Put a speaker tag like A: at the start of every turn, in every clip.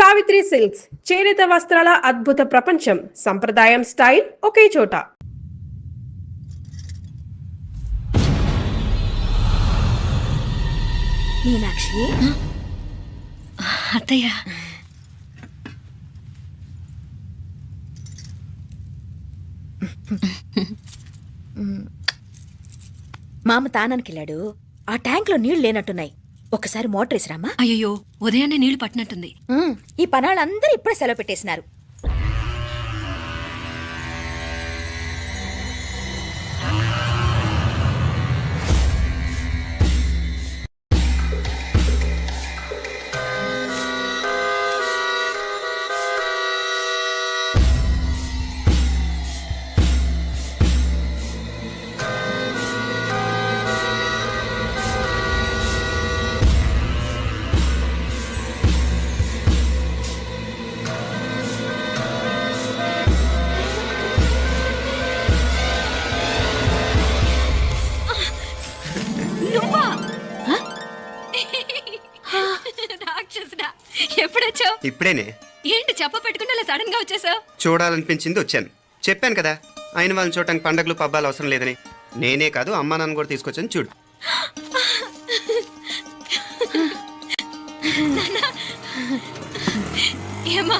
A: Savitri silks చేనేత వస్త్రాల అద్భుత ప్రపంచం. సంప్రదాయం స్టైల్ ఒకే చోట.
B: మీనాక్షి,
C: అత్తయ్య,
B: మామ తానానికి వెళ్ళాడు. ఆ ట్యాంక్ లో నీళ్లు లేనట్టున్నాయి. ఒకసారి మోటార్ వేసిరామా.
C: అయ్యో, ఉదయాన్నే నీళ్లు పట్టినట్టుంది.
B: ఈ పనాళ్ళందరూ ఇప్పుడే సెలవు పెట్టేసినారు.
C: ఎప్పుడొచ్చావు?
D: ఇప్పుడేనే.
C: ఏంటి చెప్ప పెట్టుకుంటే సడన్ గా వచ్చేసావు?
D: చూడాలనిపించింది వచ్చాను. చెప్పాను కదా, అయిన వాళ్ళని చూడటానికి పండగలు పబ్బాలు అవసరం లేదని. నేనే కాదు, అమ్మా నాన్న కూడా తీసుకొచ్చాను. చూడు.
C: ఏమ్మా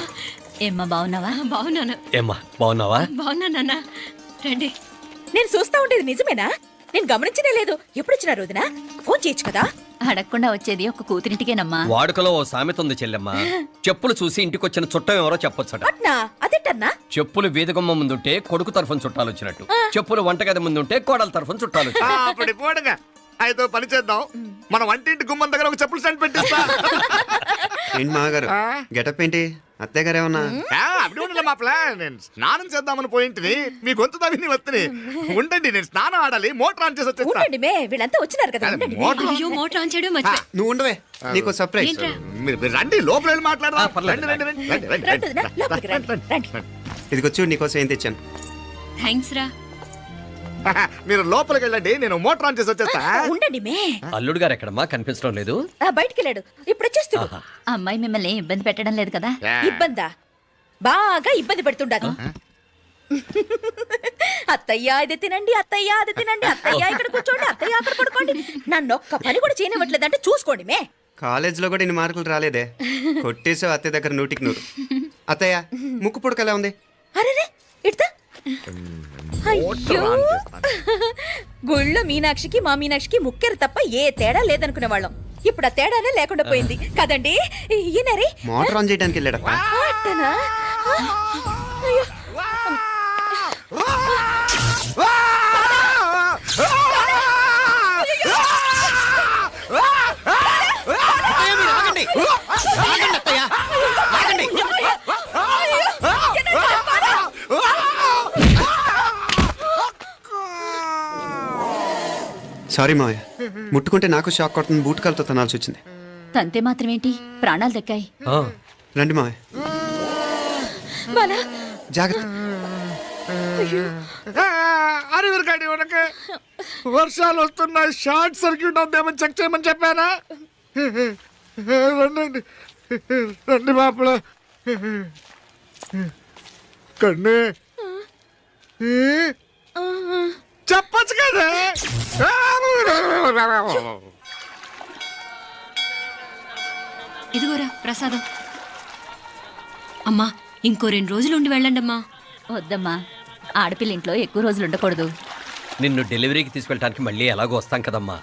E: ఏమ్మా బాగున్నావా?
C: బాగున్నాను.
F: ఏమ్మా బాగున్నావా?
C: బాగున్నా నాన్న. రండి.
B: నేను చూస్తా ఉండేది నిజమేనా? నేను గమనించనే లేదు. ఎప్పుడొచ్చినారు వదినా? ఫోన్ చేయొచ్చు కదా.
E: అడగకుండా వచ్చేది ఒక కూతురింటికేనమ్మా.
F: వాడుకలో ఓ సామెత ఉంది చెల్లెమ్మ. చెప్పులు చూసి ఇంటికొచ్చిన చుట్టం ఎవరో చెప్పొచ్చట.
B: అట్నా? అదేంటన్నా?
F: చెప్పులు వీధగుమ్మ ముందుంటే కొడుకు తరఫున చుట్టాలు వచ్చినట్టు, చెప్పులు వంటగది ముందుంటే కోడల తరఫున చుట్టాలు వచ్చినట్టు.
G: అయితే పని చేద్దాం, మన వంటింటి గుమ్మం దగ్గర ఒక చెప్పులు స్టాండ్ పెట్టిస్తా.
D: ఏంటి మామగారు గెటప్ ఏంటి? అత్తయ్య గారు ఏమన్నా?
G: అప్పుడు ఉండలే మా ప్లాన్. నేను స్నానం చేద్దామని పోయింటిని, మీ గొంతు తవ్వి వస్తుంది. ఉండండి, నేను స్నానం ఆడాలి, మోటార్ ఆన్ చేసి వచ్చేస్తా.
B: ఉండండి మే, వీళ్ళంతా వచ్చినారు కదా. ఉండండి మే.
C: అయ్యో, మోటార్ ఆన్ చేయడం మర్చిపోయా.
D: నువ్వు ఉండవే, నీకు సర్ప్రైజ్.
C: ఏంట్రా?
G: మీరు రండి, లోపల వెళ్ళి మాట్లాడదాం.
F: పర్లేదు.
G: రండి, రండి, రండి, రండి, రండి,
B: రండి వదినా, లోపలికి రండి, రండి.
D: ఇదిగో చూడు, నీకోసం ఏం తెచ్చాను.
C: థ్యాంక్స్ రా.
G: మీరు లోపలికి వెళ్ళండి, నేను మోటార్ ఆన్ చేసి వచ్చేస్తా.
B: ఉండండి మే.
F: అల్లుడు గారు ఎక్కడమ్మా? కనిపించడం లేదు.
B: బయటికి వెళ్ళాడు, ఇప్పుడు వచ్చేస్తాడు.
F: ఆహా.
E: అమ్మాయి మిమ్మల్ని ఇబ్బంది పెట్టడం లేదు కదా?
B: ఇబ్బందా? బాగా ఇబ్బంది పెడుతుండదు. అత్తయ్య ఇది తినండి, అత్తయ్య అది తినండి, అత్తయ్య ఇక్కడ కూర్చోండి, అత్తయ్య అక్కడ పడుకోండి. నన్ను ఒక్క పని కూడా చేయనివ్వట్లేదంటే చూసుకోండి మే.
D: కాలేజీలో కూడా ఇన్ని మార్కులు రాలేదే. కొట్టేసావు అత్తయ్య దగ్గర 100కి 100. అత్తయ్య, ముక్కు పుడక ఎలా ఉంది?
B: అరే ఇడతా. అయ్యో, గుళ్ళో మీనాక్షికి మా మీనాక్షికి ముక్కెరు తప్ప ఏ తేడా లేదనుకునే వాళ్ళం. ఇప్పుడు ఆ తేడానే లేకుండా పోయింది కదండి. ఈయనరే
D: మోటార్ ఆన్ చేయడానికి వెళ్ళాడప్ప.
B: అట్టనా? అయ్యో.
D: సారీ మావయ్య, ముట్టుకుంటే నాకు షాక్ కొడుతుంది. బూటకాలతో తనాల్సి వచ్చింది.
E: తంతే మాత్రమేంటి, ప్రాణాలు దక్కాయి.
D: రండి మావయ్య, జాగ్రత్త.
G: అరివిరకాడి ఉనకే వర్షాలు వస్తున్నాయి, షార్ట్ సర్క్యూట్ అవుతామని చెక్ చేయమని చెప్పానా? రండి రండి మాపల కన్నే చెప్పచ్చు కదా.
C: ఇదిగోరా ప్రసాదం. అమ్మా, ఇంకో 2 రోజులు ఉండి వెళ్ళండి అమ్మా.
E: వద్దమ్మా, ఆడపిల్ల ఇంట్లో ఎక్కువ రోజులు ఉండకూడదు.
F: నిన్ను డెలివరీకి తీసుకెళ్ళడానికి మళ్ళీ ఎలాగో వస్తాం కదమ్మా.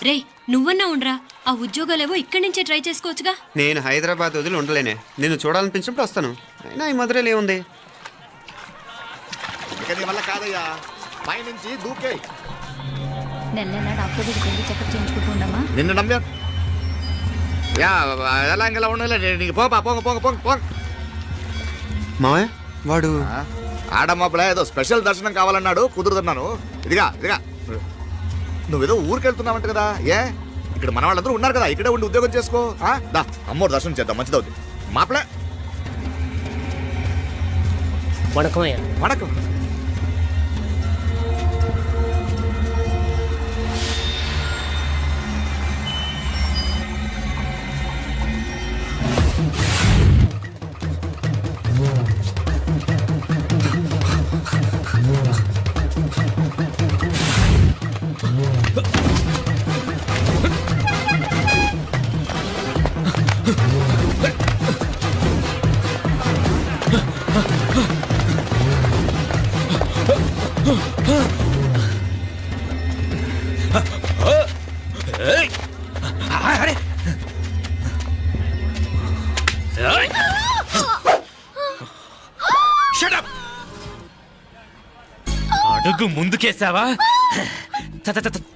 C: రే, నువ్వన్నా ఉండరా. ఆ ఉద్యోగాలేవో ఇక్కడి నుంచే ట్రై చేసుకోవచ్చుగా.
D: నేను హైదరాబాద్ వదిలి ఉండలేనే. నిన్ను చూడాలనిపించినప్పుడు వస్తాను. అయినా ఈ మధురైలో ఏముంది?
G: ఇక నీ వల్ల కాదయ్యా, పైనుంచి దూకే.
E: నెల డాక్టర్ దగ్గరికి వెళ్ళి చెకప్ చేయించుకుంటూ ఉండమ్మా.
G: నిన్ను నమ్మా యా, ఎలా ఇంకెలా ఉండలే. నీకు పోపా, పోంగ పోంగ పోంగ పోంగ.
D: మావయ్య, వాడు
G: ఆడమ్మప్పుడ ఏదో స్పెషల్ దర్శనం కావాలన్నాడు, కుదురుతున్నాను. ఇదిగా ఇదిగా, నువ్వేదో ఊరికెళ్తున్నావంట కదా. ఏ, ఇక్కడ మన వాళ్ళందరూ ఉన్నారు కదా, ఇక్కడే ఉండి ఉద్యోగం చేసుకో. దా, అమ్మోడు దర్శనం చేద్దాం, మంచిదవుద్ది. మాపలే వణకం.
H: Shut up! అడుగు ముందుకేసావా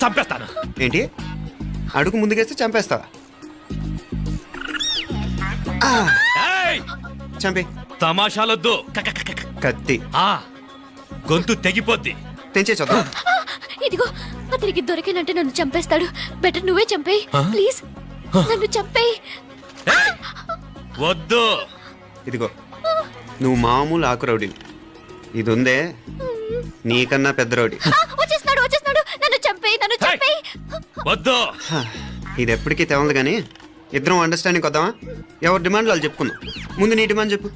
H: చంపేస్తాను.
D: ఏంటి అడుగు ముందుకేస్తే చంపేస్తావా?
H: ఏయ్!
D: చంపే.
H: తమాషాలొద్దు.
D: కత్తి
H: ఆ గొంతు తెగిపోద్ది.
D: తెంచే చూద్దాం.
E: ఇదిగో అతనికి దొరికినంటే నన్ను చంపేస్తాడు. బెటర్ నువ్వే చంపేయి ప్లీజ్. నన్ను చంపేయి.
H: ఏయ్! వద్దు.
D: ఇదిగో నువ్వు మామూలు ఆకు రౌడీ, ఇది ఉందే నీకన్నా పెద్ద రౌడీ.
E: వచ్చేస్తున్నాడు వచ్చేస్తున్నాడు. నన్ను చంపేయి నన్ను చంపేయి.
H: వద్దు.
D: ఇది ఎప్పటికీ తెవలదు కానీ ఇద్దరం అండర్స్టాండింగ్ వద్దామా? ఎవరి డిమాండ్లు వాళ్ళు చెప్పుకుందాం. ముందు నీ డిమాండ్ చెప్పు.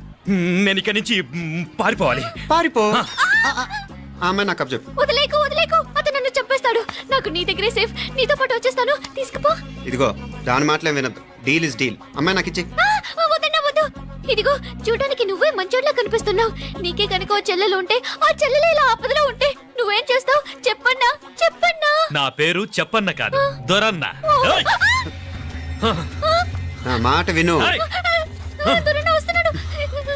H: నేను ఇక్కడి నుంచి పారిపోవాలి.
D: పారిపో. ఆ అమ్మాయి నాకు అప్ చెప్పు.
E: వదిలేకు వదిలేకు. అతను నన్ను చంపేస్తాడు. నాకు నీ దగ్గరే సేఫ్. నీతో పాటు వచ్చేస్తాను. తీసుకుపో.
D: ఇదిగో దాని మాటలేం వినద్దు. Deal is deal. అమ్మాయి నాకు ఇచ్చి.
E: వద్దన్నా వద్దు. ఇదిగో చూడడానికి నువ్వే మంచోట్లా కనిపిస్తున్నావు. నీకే కనుక ఓ చెల్లెలు ఉంటే ఆ చెల్లెలు ఇలా ఆపదలో ఉంటే నువ్వేం చేస్తావు చెప్పన్నా చెప్పన్నా.
H: నా పేరు చెప్పన్న కాదు, దొరన్న. ఏయ్!
D: నా మాట విను.
H: ఏయ్!
E: దొరన్న వస్తున్నాడు.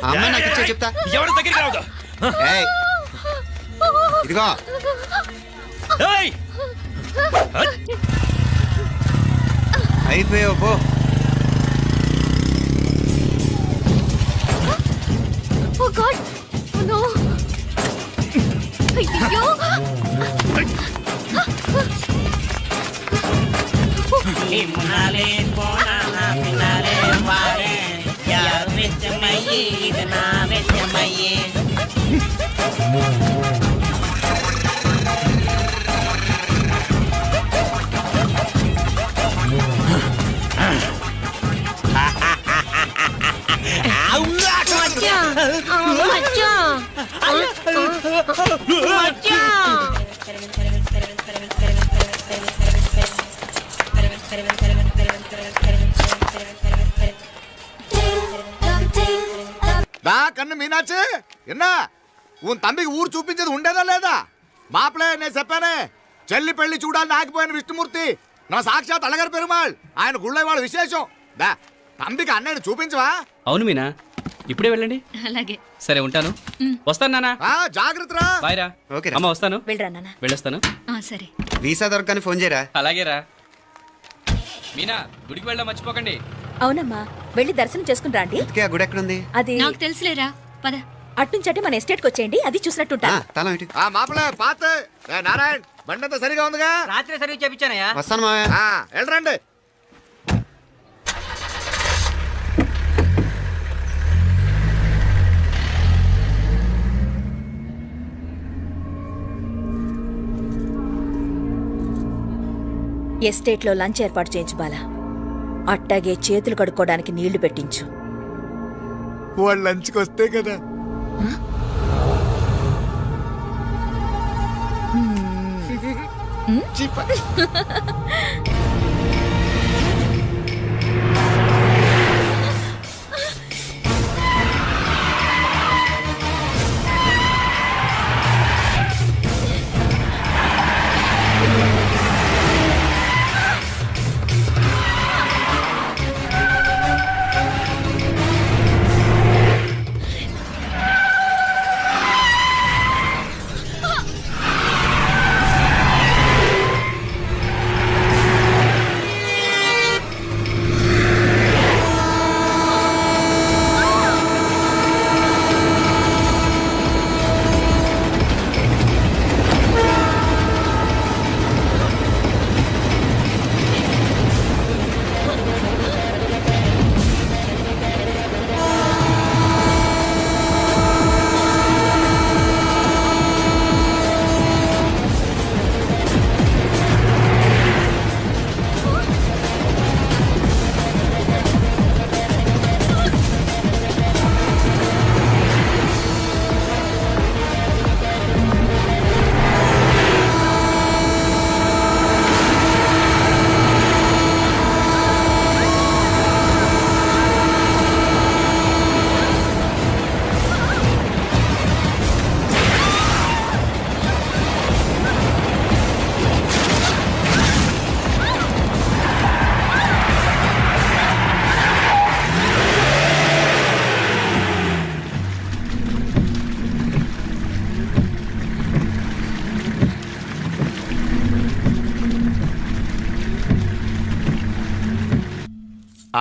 D: ఆ అమ్మాయి నాకు ఇచ్చే చెప్తా.
H: ఎవరి దగ్గరికి రావద్దు.
D: ఏయ్, ఇదిగో
H: ఏయ్!
D: అయిపోయావు పో.
E: ఓ గాడ్ నో. అయ్యో
I: Finale, buona finale, pare. Ya vete mai, na vete mai.
G: దా కన్ను మీనాచి ఎన్నా ఉన్ తమ్మికి ఊరు చూపించేది ఉండేదా లేదా? మాపలే నేను చెప్పానే చెల్లి పెళ్లి చూడాలని ఆగిపోయిన విష్ణుమూర్తి నా సాక్షాత్ అళగర్ పెరుమాళ్ ఆయన గుళ్ళ వాళ్ళ విశేషం. దా తమ్మికి అన్నయ్యని చూపించవా?
J: అవును మీనా, ఇప్పుడే వెళ్ళండి.
C: అలాగే.
J: సరే ఉంటాను. వస్తాను నాన్న.
G: జాగ్రత్తరా.
J: బాయ్ రా.
D: ఓకే రా.
J: అమ్మ వస్తాను.
B: వెళ్ళరా నాన్న.
J: వెళ్ళొస్తాను.
C: సరే.
D: వీసా దొరకని ఫోన్ చేయరా.
J: అలాగే రా. మీనా గుడికి వెళ్ళా మర్చిపోకండి.
B: అవునమ్మా, వెళ్ళి దర్శనం చేసుకుని రాండి.
D: ఇంతకీ ఆ గుడి ఎక్కడుంది?
B: అది
C: నాకు తెలుసులేరా, పద.
B: అట్నుంచి మన ఎస్టేట్ కి వచ్చేయండి, అది చూసినట్టుంటా.
D: తలం ఇటు.
G: మాపలే పాత నారాయణ్ బండంతా సరిగా ఉందిగా?
I: రాత్రి సర్వీస్ చేపించానయ్యా.
D: వస్తాను మావయ్య.
G: వెళ్ళరండి.
B: ఎస్టేట్ లో లంచ్ ఏర్పాటు చేయించు బాలా. అట్టాగే చేతులు కడుక్కోవడానికి నీళ్లు పెట్టించు.
G: వాళ్ళు లంచ్కి వస్తే కదా.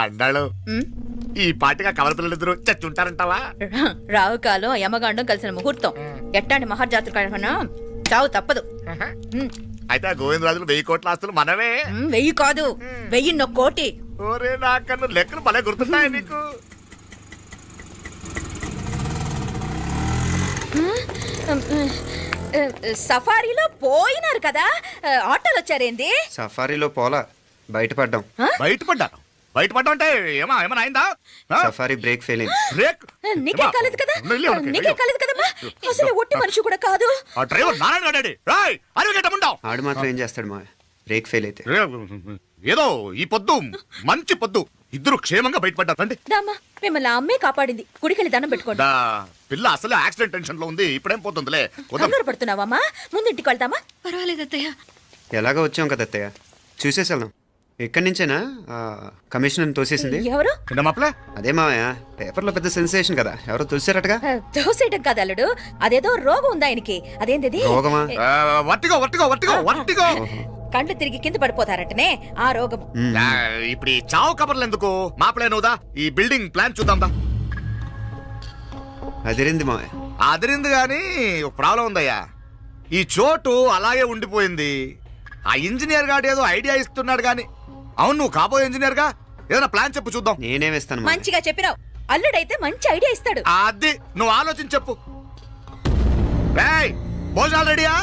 G: అన్నాడు ఈ పాటిగా కవల పిల్లలిద్దరూ చచ్చుంటారంటావా?
B: రావు కాలం యమగాండం కలిసిన ముహూర్తం. ఎట్టాంటి మహర్జాతృ కన్నా చావు తప్పదు.
G: అయితే ఆ గోవిందరాజులు 1000 కోట్ల ఆస్తులు మనమే.
B: 1000 కాదు 1000 కోటి.
G: ఓరే నాకన్ను లెక్కలు భలే గుర్తున్నాయి నీకు.
B: సఫారీలో పోయినారు కదా, ఆటోలు వచ్చారేంది?
D: సఫారీలో పోలా, బయటపడ్డాం.
G: బయటపడ్డా అంటే ఏమైనా అయిందా?
D: సఫారీ బ్రేక్ ఫెయిల్ అయింది.
G: బ్రేక్?
B: నీకే కాలేదు కదా, నీకే కాలేదు కదమ్మా. అసలు ఒట్టి మనిషి కూడా కాదు.
G: ఆ డ్రైవర్ నారాయణ గాడి రాయ్ అరగటముండావు.
D: ఆడు మాత్రం ఏం చేస్తాడు మా బ్రేక్ ఫెయిల్ అయితే.
G: ఏదో ఈ పొద్దు మంచి పొద్దు, ఇద్దరు క్షేమంగా బయటపడ్డారు. రండి.
B: దామా మిమ్మల్ని ఆ అమ్మే కాపాడింది. గుడికెళ్ళి దండం పెట్టుకోండి.
G: దా, పిల్ల అసలు యాక్సిడెంట్ టెన్షన్ లో ఉంది, ఇప్పుడేం పోతుందిలే.
B: కంగారు పడుతున్నావమ్మా? ముందు ఇంటికి వెళ్తామా?
C: పర్వాలేదు అత్తయ్య.
D: ఎలాగో వచ్చాం కదా అత్తయ్య, చూసేసి వెళ్దాం. ఎక్కడి నుంచేనా కమిషనర్ తోసేసింది?
B: ఎవరు?
D: అదే మావయ్య, పేపర్లో పెద్ద సెన్సేషన్ కదా, ఎవరో తోసారటగా.
B: దోసేయటం కాదు అల్లుడు, అదేదో రోగం ఉందా ఆయనకి. అదేంటిది?
D: రోగమా?
G: వర్టిగో
B: కండ్లు తిరిగి కింద పడిపోతారటనే ఆ రోగం.
G: ఇప్పుడు ఈ చావు కబర్లు ఎందుకు? మాపలే నువ్వుదా, ఈ బిల్డింగ్ ప్లాన్ చూద్దాందా.
D: అదిరింది మావయ్య.
G: అదిరింది గాని ఒక ప్రాబ్లం ఉందయ్యా. ఈ చోటు అలాగే ఉండిపోయింది. ఆ ఇంజనీర్ గాడు ఏదో ఐడియా ఇస్తున్నాడు గాని. అవును, నువ్వు కాబోయే ఇంజనీర్ గా ఏదైనా ప్లాన్ చెప్పు చూద్దాం.
D: నేనేమిస్తాను
B: మంచిగా చెప్పినావు. అల్లుడైతే మంచి ఐడియా ఇస్తాడు.
G: అది నువ్వు ఆలోచించి చెప్పు. భోజనాలు రెడీయా?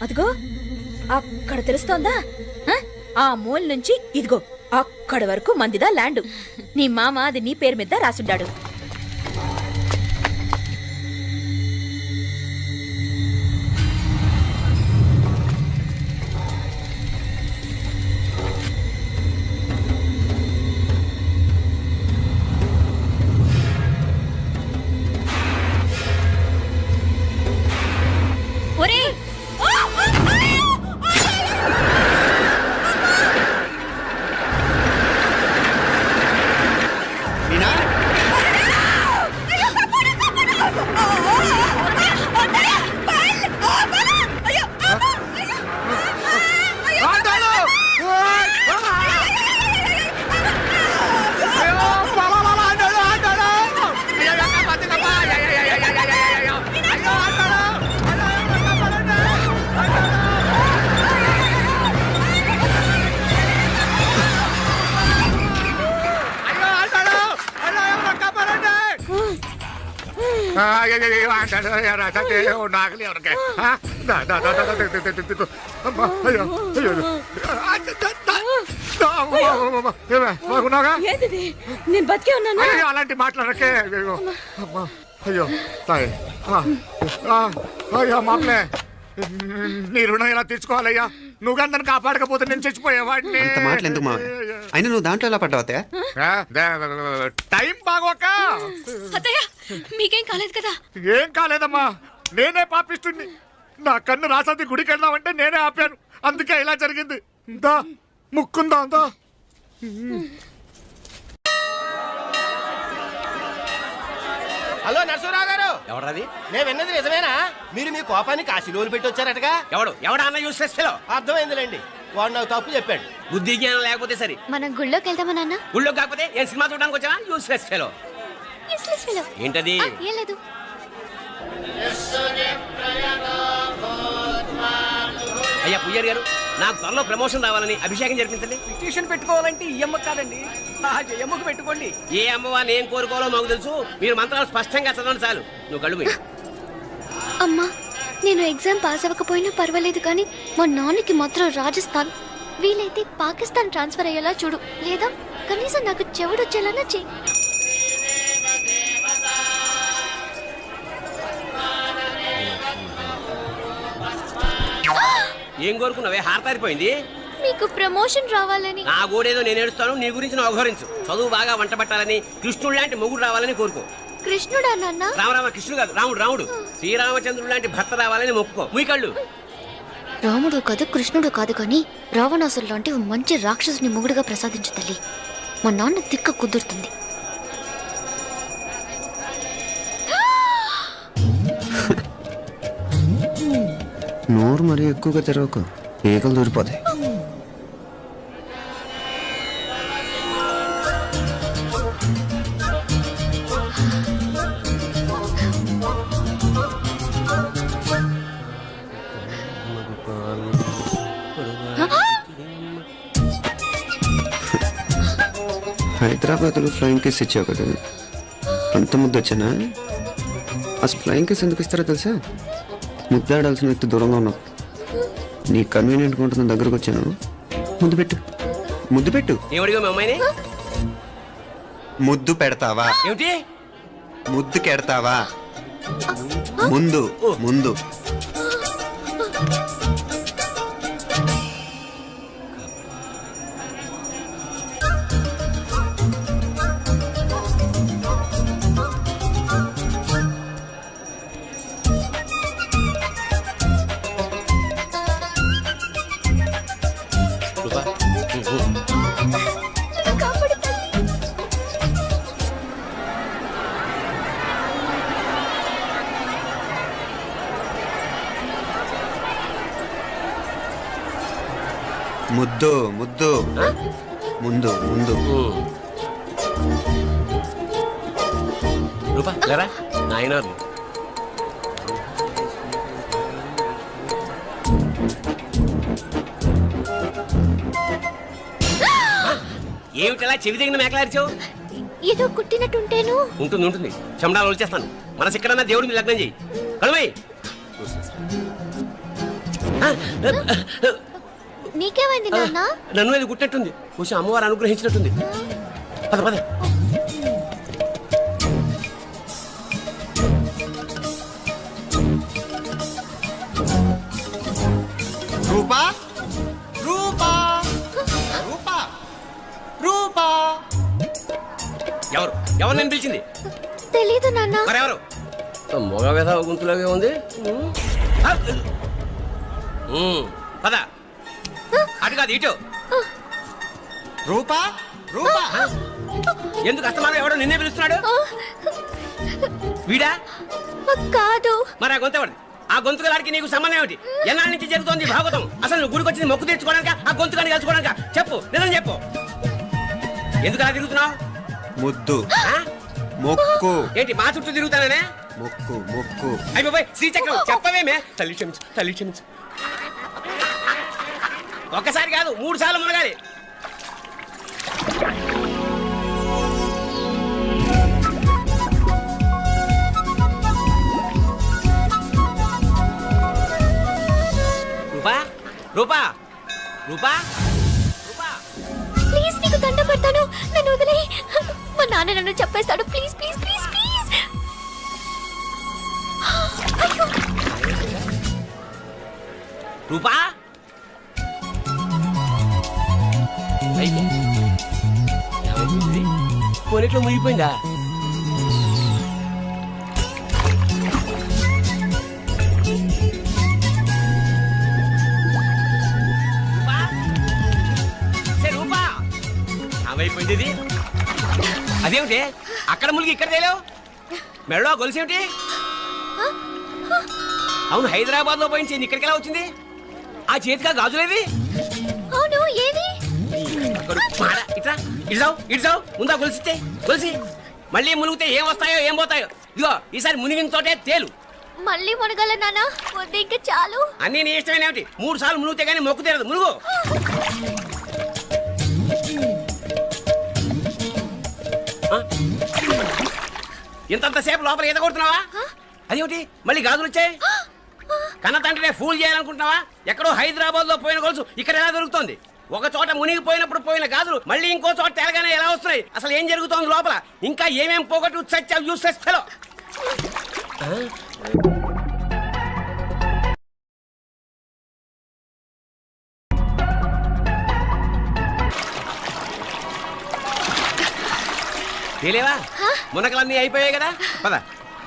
B: అదిగో అక్కడ తెలుస్తోందా? ఆ మూల నుంచి ఇదిగో అక్కడ వరకు మందిదా ల్యాండ్. నీ మామ అది నీ పేరు మీద రాసుండాడు. నేను బతికే ఉన్నాను.
G: అలాంటి మాట్లాడకే. అయ్యో అయ్యో మాపలే, నీ రుణం ఎలా తీర్చుకోవాలయ్యా? నువ్వు అందరిని కాపాడకపోతే నేను చచ్చిపోయేవాడిని.
D: అంత మాటలు ఎందుకు మావయ్య? అయినా నువ్వు దాంట్లో ఎలా పడ్డావు అత్తయ్య?
G: టైం బాగోక.
C: అత్తయ్య మీకేం కాలేదు కదా?
G: ఏం కాలేదమ్మా, నేనే పాపిస్తుంది. నా కన్ను రాసాది గుడికి వెళ్దామంటే నేనే ఆపాను, అందుకే ఇలా జరిగింది. దా ముక్కుందా దా.
I: హలో నరసరావు గారు,
J: ఎవరది?
I: నేను విన్నది నిజమేనా? మీరు మీ కోపానికి కాశీలోలు పెట్టి వచ్చారటగా?
J: ఎవడన్నా యూస్ చేస్తే
I: అర్థమైందిలేండి, వాడు నాకు తప్పు చెప్పాడు.
J: బుద్ధి జ్ఞానం లేకపోతే సరే.
E: మనం గుళ్ళోకి వెళ్దామా నాన్న?
J: ఊళ్ళో కాకపోతే ఏం సినిమా చూడడానికి వచ్చావా? యూస్ చేస్తేలో
E: Useless fellow.
J: ఏంటది?
E: ఏం లేదు.
J: అయ్యా పుయ్యర్ గారు, నాకు త్వరలో ప్రమోషన్ రావాలని అభిషేకం జరిపించండి.
I: ట్యూషన్ పెట్టుకోవాలంటే ఈ అమ్మ కాదండి, ఆ అమ్మకు పెట్టుకోండి.
J: ఏ అమ్మవారిని ఏం కోరుకోవాలో మాకు తెలుసు. మీరు మంత్రాలు స్పష్టంగా చదవండి చాలు. నువ్వు కళ్ళు మూయి.
E: అమ్మా, నేను ఎగ్జామ్ పాస్ అవ్వకపోయినా పర్వాలేదు కానీ మా నాన్నకి మాత్రం రాజస్థాన్, వీలైతే పాకిస్తాన్ ట్రాన్స్ఫర్ అయ్యేలా చూడు. లేదా కనీసం నాకు చెవుడొచ్చేలానా చెయ్యి.
J: ఏం కోరుకున్నావే? హారతారిపోయింది.
E: మీకు ప్రమోషన్ రావాలని.
J: నా గోడేదో నేను ఏడుస్తాను, నీ గురించి నువ్వు అవహరించు. చదువు బాగా వంట పట్టాలని, కృష్ణుడు లాంటి మొగుడు రావాలని కోరుకో.
E: కృష్ణుడా నాన్న?
J: రామరామ కృష్ణుడు కాదు, రాముడు రాముడు. శ్రీరామచంద్రుడు లాంటి భర్త రావాలని మొక్కుకో. ముయ్యి కళ్ళు.
E: రాముడు కాదు కృష్ణుడు కాదు కానీ రావణాసురు లాంటి ఓ మంచి రాక్షసుని మొగుడుగా ప్రసాదించు తల్లి. మా నాన్న తిక్క కుదురుతుంది.
D: నోరు మరీ ఎక్కువగా తెరవకు, ఈకలు దూరిపోతాయి. బదులు ఫ్లయింగ్ కిస్ ఇచ్చావు కదా, అంత ముద్దు వచ్చానా? అసలు ఫ్లయింగ్ కిస్ ఎందుకు ఇస్తారో తెలుసా? ముద్దాడాల్సిన వ్యక్తి దూరంగా ఉన్నావు. నీ కన్వీనియంట్గా ఉంటుంది దగ్గరకు వచ్చాను. ముద్దు పెట్టు, ముద్దు పెట్టు.
J: ఏమడిగా మీ అమ్మాయిని?
D: ముద్దు పెడతావా?
J: ఏమిటి?
D: ముద్దు కెడతావా? ముందు ముందు.
J: రూపా,
E: కాపాడు తల్లి.
D: ముద్దు ముద్దు. ముందు ముందు.
J: రూపా లేరా నాయనారు. ఏమిటలా చెవి దగ్గర మేకలారిచావు?
E: ఏదో కుట్టినట్టుంటేను.
J: ఉంటుంది ఉంటుంది, చెమడాలు వచ్చేస్తాను. మనసు ఎక్కడన్నా దేవుడి మీద లగ్నం చేయి. కడుమై.
E: నీకేమైంది నాన్న?
J: నన్ను అది గుట్టినట్టుంది, కొంచెం అమ్మవారు అనుగ్రహించినట్టుంది. పద పద.
D: రూపా రూపా రూపా రూపా.
J: ఎవరు ఎవరు నేను పిలిచింది?
E: తెలీదు నాన్న.
J: మరెవరు? మొగ వ్యధ గుంతులాగే ఉంది. పద. అటు కాదు ఇటు.
D: రూపా రూపా.
J: ఎందుకు అస్తమానం ఎవడో నిన్నే పిలుస్తున్నాడు? వీడా?
E: కాదు.
J: మరి ఆ గొంతు ఎవరిది? ఆ గొంతుగాడికి నీకు సంబంధం ఏమిటి? ఎన్నాళ్ళ నుంచి జరుగుతోంది భాగవతం? అసలు నువ్వు గుడికి వచ్చింది మొక్కు తీర్చుకోవడానిక, ఆ గొంతుగాని కలుసుకోవడానిక? చెప్పు, నిజం చెప్పు. ఎందుకు అలా తిరుగుతున్నావు?
D: ముద్దు మొక్కు.
J: ఏంటి మా చుట్టూ తిరుగుతానే?
D: మొక్కు మొక్కు.
J: అయిపోయి శ్రీచక్రం చెప్పవేమే? తల్లి క్షమించు, తల్లి క్షమించు. ఒక్కసారి కాదు 3 సార్లు మునగాలి. రూపా రూపా రూపా రూపా.
E: ప్లీజ్ నీకు దండ పెడతాను, నన్ను వదిలే. మా నాన్న నన్ను చెప్పేస్తాడు. Please please please please. అయ్యో.
J: రూపా. కొనిట్లో మునిగిపోయిందా? రూపా ఏమైపోయింది ఇది? అదేమిటి అక్కడ మునిగి ఇక్కడ తేలేవు? మెడలో గొలుసేమిటి? అవును, హైదరాబాద్ లో పోయించి ఇక్కడికి ఎలా వచ్చింది? ఆ చేతిగా గాజులేవి?
E: అవును, ఏవి?
J: ఇట్రా ఇడ్సావు ఇడ్సావు. ముందా గొలిసితే గొలిసి మళ్ళీ మునిగితే ఏం వస్తాయో ఏం పోతాయో. ఇదిగో ఈసారి మునిగిన తోటే తేలు.
E: మళ్ళీ మునగల నాన్న, వద్దు ఇంకా చాలు.
J: అన్నీ నీ ఇష్టమైన ఏమిటి? 3 సార్లు మునిగితే కానీ మొక్కు తీరదు. మునుగు. ఇంతంతసేపు లోపల ఈత కొడుతున్నావా? అదేమిటి మళ్ళీ గాజులు వచ్చాయి? కన్న తండ్రినే ఫూల్ చేయాలనుకుంటున్నావా? ఎక్కడో హైదరాబాద్ లో పోయిన గొలుసు ఇక్కడ ఎలా దొరుకుతుంది? ఒక చోట మునిగిపోయినప్పుడు పోయిన గాజులు మళ్ళీ ఇంకో చోట తేలగానే ఎలా వస్తున్నాయి? అసలు ఏం జరుగుతోంది లోపల? ఇంకా ఏమేం పోగొట్టు చచ్చావు యూస్లెస్ ఫెలో. తేలేవా? మునకలన్నీ అయిపోయాయి కదా, పద.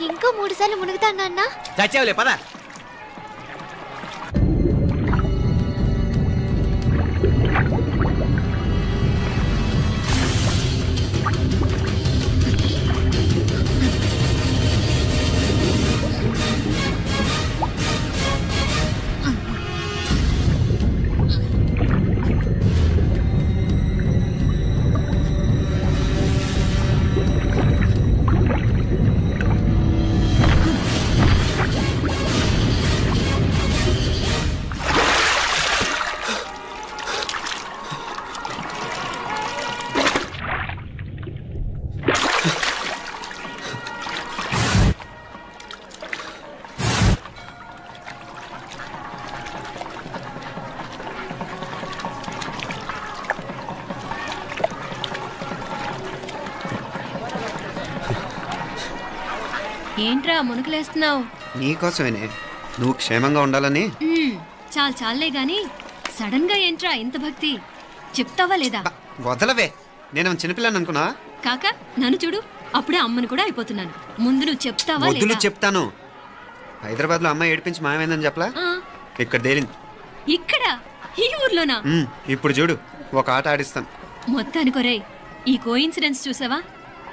E: ఇంకో 3 సార్లు మునుగుతాను నాన్న.
J: చచ్చావులే, పద.
C: ఏంట్రా మునుకులేస్తున్నావు?
D: నీకోసమేనే, నువ్వు క్షేమంగా ఉండాలని.
C: చాలే గాని సడన్ గా ఏంట్రా ఇంత భక్తి? చెప్తావా లేదా?
D: వదలవే, నేను చిన్నపిల్లని అనుకున్నా.
C: కాక నన్ను చూడు, అప్పుడే అమ్మను కూడా అయిపోతున్నాను. ముందు నువ్వు చెప్తావా
D: వద్దులు
C: లేదా?
D: చెప్తాను. హైదరాబాద్ లో అమ్మాయి ఏడిపించి మాయమైందని చెప్పలా,
C: ఆ,
D: ఇక్కడ తేలింది.
C: ఇక్కడ ఈ ఊర్లోనా?
D: ఇప్పుడు చూడు, ఒక ఆట ఆడిస్తాను.
C: మొత్తానికి ఒరేయ్, ఈ కోయిన్సిడెన్స్ చూసావా?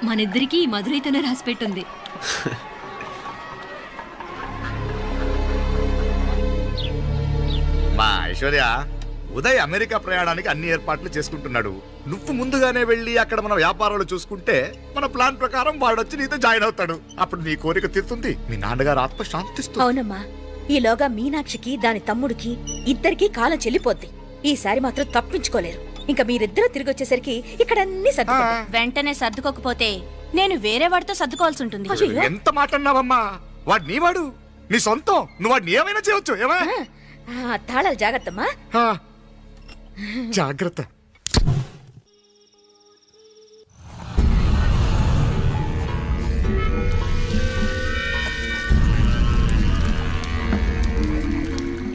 C: మనిద్దరికి ఈ మధురైతోనే రాసిపెట్టుంది.
G: మా ఐశ్వర్య, ఉదయ్ అమెరికా ప్రయాణానికి అన్ని ఏర్పాట్లు చేసుకుంటున్నాడు. నువ్వు ముందుగానే వెళ్ళి అక్కడ మన వ్యాపారాలు చూసుకుంటే మన ప్లాన్ ప్రకారం వాడొచ్చి నీతో జాయిన్ అవుతాడు. అప్పుడు నీ కోరిక తీరుతుంది, మీ నాన్నగారు ఆత్మ శాంతిస్తుంది.
B: అవునమ్మా, ఈలోగా మీనాక్షికి దాని తమ్ముడికి ఇద్దరికి కాలం చెల్లిపోద్ది. ఈసారి మాత్రం తప్పించుకోలేరు. ఇంకా మీరిద్దరూ తిరిగి వచ్చేసరికి ఇక్కడ అన్ని
C: వెంటనే సర్దుకోకపోతే నేను వేరే వాడితో సర్దుకోవాల్సి ఉంటుంది.
G: ఎంత మాట అన్నావమ్మా? వాడు నీ వాడు, నీ సొంతం. నువ్వు వాడిని ఏమైనా చేయొచ్చు. ఏమా
B: తాళాలు జాగ్రత్తమ్మా.
G: జాగ్రత్త.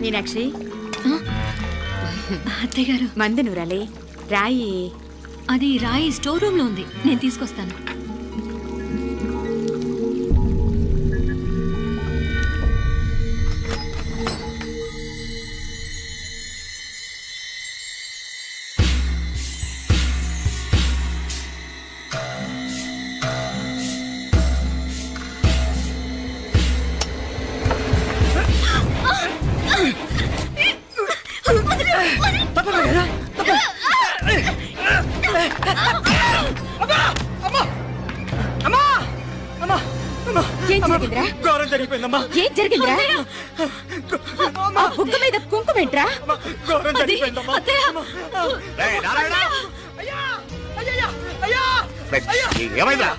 B: మీనాక్షి,
C: అత్తయ్య గారు,
B: మందు నూరాలి, రాయి.
C: అది రాయి స్టోర్ రూమ్ లో ఉంది, నేను తీసుకొస్తాను.
B: ఏం జరిగిందిరా?
I: ఘోరం జరిగిపోయిందమ్మా.
B: ఏం జరిగిందిరా? ఆ బుగ్గ మీద కుంకుమేంట్రా?
I: ఘోరం జరిగిపోయిందమ్మా.
G: ఏమైందా?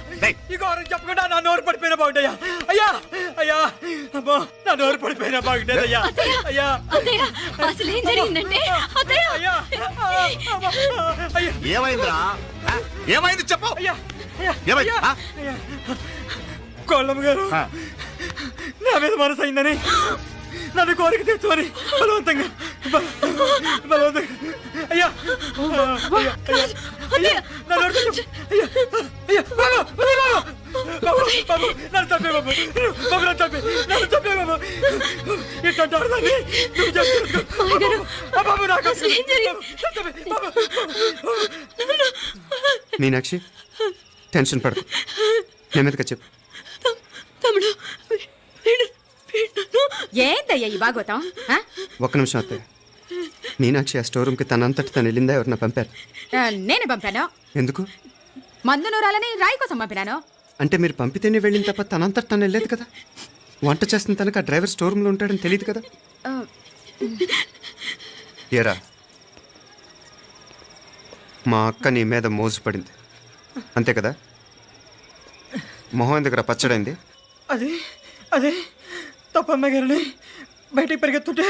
I: ఈ ఘోరం చెప్పకుండా నా నోరు పడిపోయినా బాగుంటాయా? అయ్యా అయ్యా, అమ్మో, నా నోరు పడిపోయినా బాగుంటేదయ్యా. అయ్యా
C: అత్తయ్య, అసలు ఏం జరిగిందంటే అత్తయ్య,
I: అయ్యా, అయ్యా,
G: ఏమైందిరా? ఏమైంది చెప్పు.
I: అయ్యా, అయ్యా,
G: ఏమైంది?
I: అయ్యా. కోళ్ళమ్మ గారు నా మీద మనసు అయిందని నన్ను కోరిక తెచ్చుకొని బలవంతంగా అయ్యా, అయ్యా, అయ్యా, నా నోరు తెచ్చు. అయ్యా, అయ్యా, బాబు, బాబు, బాబు, నన్ను చంపే బాబు, బాబు, నన్ను చంపే, నన్ను చంపే బాబు. ఇట్లాంటి ఆడదాన్ని నువ్వు చెప్తున్నావు బాబు. నాకు
D: మీనాక్షి, టెన్షన్ పడకు, నెమ్మదిగా చెప్పు.
C: తమ్ముడు,
B: ఏందయ్యా ఈ బాగోతాం?
D: ఒక్క నిమిషం అత్తయ్య. మీనాక్షి ఆ స్టోర్ రూమ్కి తనంతటి తను వెళ్ళిందా, ఎవరన్నా పంపారు?
B: నేనే పంపాను.
D: ఎందుకు?
B: మందు నూరాలని రాయి కోసం పంపినాను.
D: అంటే మీరు పంపితేనే వెళ్ళిన తప్ప తనంతటి తను వెళ్ళలేదు కదా. వంట చేస్తున్న తనకు ఆ డ్రైవర్ స్టోర్ రూమ్లో ఉంటాడని తెలియదు కదా. ఏరా, మా అక్క నీ మీద మోజుపడింది అంతే కదా. మొహం దగ్గర పచ్చడైంది.
I: అదే తప్పమ్మ గారిని బయటికి పరిగెత్తుంటే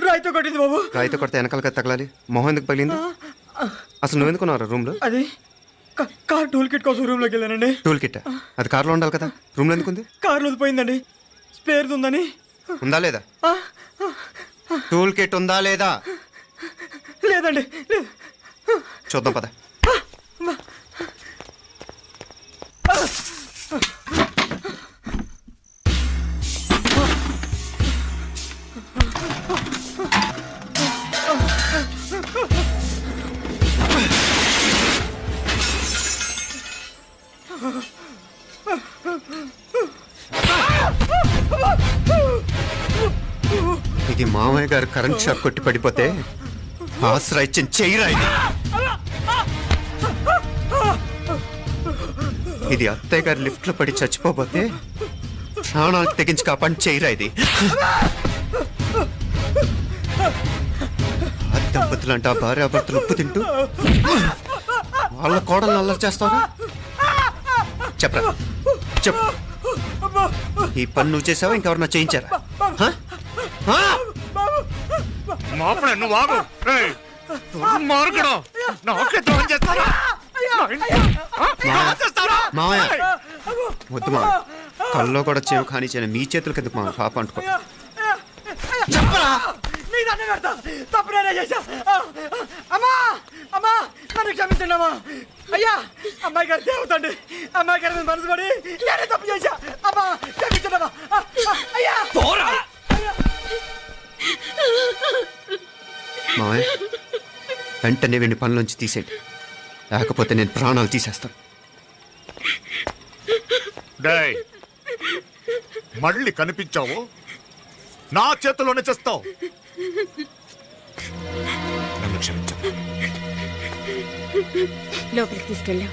I: రాయితో కొట్టింది బాబు.
D: రాయితో కొడితే వెనకాలగా తగలాలి, మొహం ఎందుకు పగిలింది? అసలు నువ్వు ఎందుకున్నారా రూమ్లో?
I: అది కార్ టూల్ కిట్ కోసం రూమ్లోకి వెళ్ళానండి.
D: టూల్ కిట్ అది కార్లో ఉండాలి కదా, రూమ్లో ఎందుకు ఉంది?
I: కార్లో పోయిందండి, స్పేర్ ఉందని.
D: ఉందా లేదా? టూల్ కిట్ ఉందా లేదా?
I: లేదండి, లేదు.
D: చూద్దాం పద. ఇది మామయ్య గారు కరెంట్ షాక్ కొట్టి పడిపోతే ఆసరా ఇచ్చిన చెయ్యిరా ఇది. ఇది అత్తయ్య గారు లిఫ్ట్ లో పడి చచ్చిపోతే ప్రాణాలకు తెగించి కాపాడి చెయ్యిరా ఇది. ఆ దంపతులంట భార్యాభర్తలు ఉప్పు తింటూ వాళ్ళ కోడలు అల్లరి చేస్తారా? చెప్పరా, చెప్పు. ఈ పని నువ్వు చేసావా, ఇంకెవరన్నా చేయించారా?
G: నువ్వు బాబు మార్గడు నాకే ద్రోహం చేస్తారా?
D: మావయ్య, వద్దు మావయ్య, కల్లో కూడా చేవు కానీ చేయను మీ చేతులకి ఎందుకు మా పాప అంటుకో
I: చెప్పరా నీకు దండం పెడతా తప్పు నేనే చేశా అమ్మా అమ్మా నన్ను క్షమించండి అమ్మా అయ్యా అమ్మాయి గారు దేవుతండి అమ్మాయి గారి మీద మనసు పడి నేనే తప్పు చేశా అమ్మా క్షమించండి అమ్మా అయ్యా
H: పోరా
D: మావయ్య వెంటనే వెండి పనులోంచి తీసేయండి లేకపోతే నేను ప్రాణాలు తీసేస్తాను
G: డేయ్ మళ్ళీ కనిపించావు నా చేతిలోనే చేస్తావు నన్ను క్షమించు
B: లోపలికి తీసుకెళ్ళాం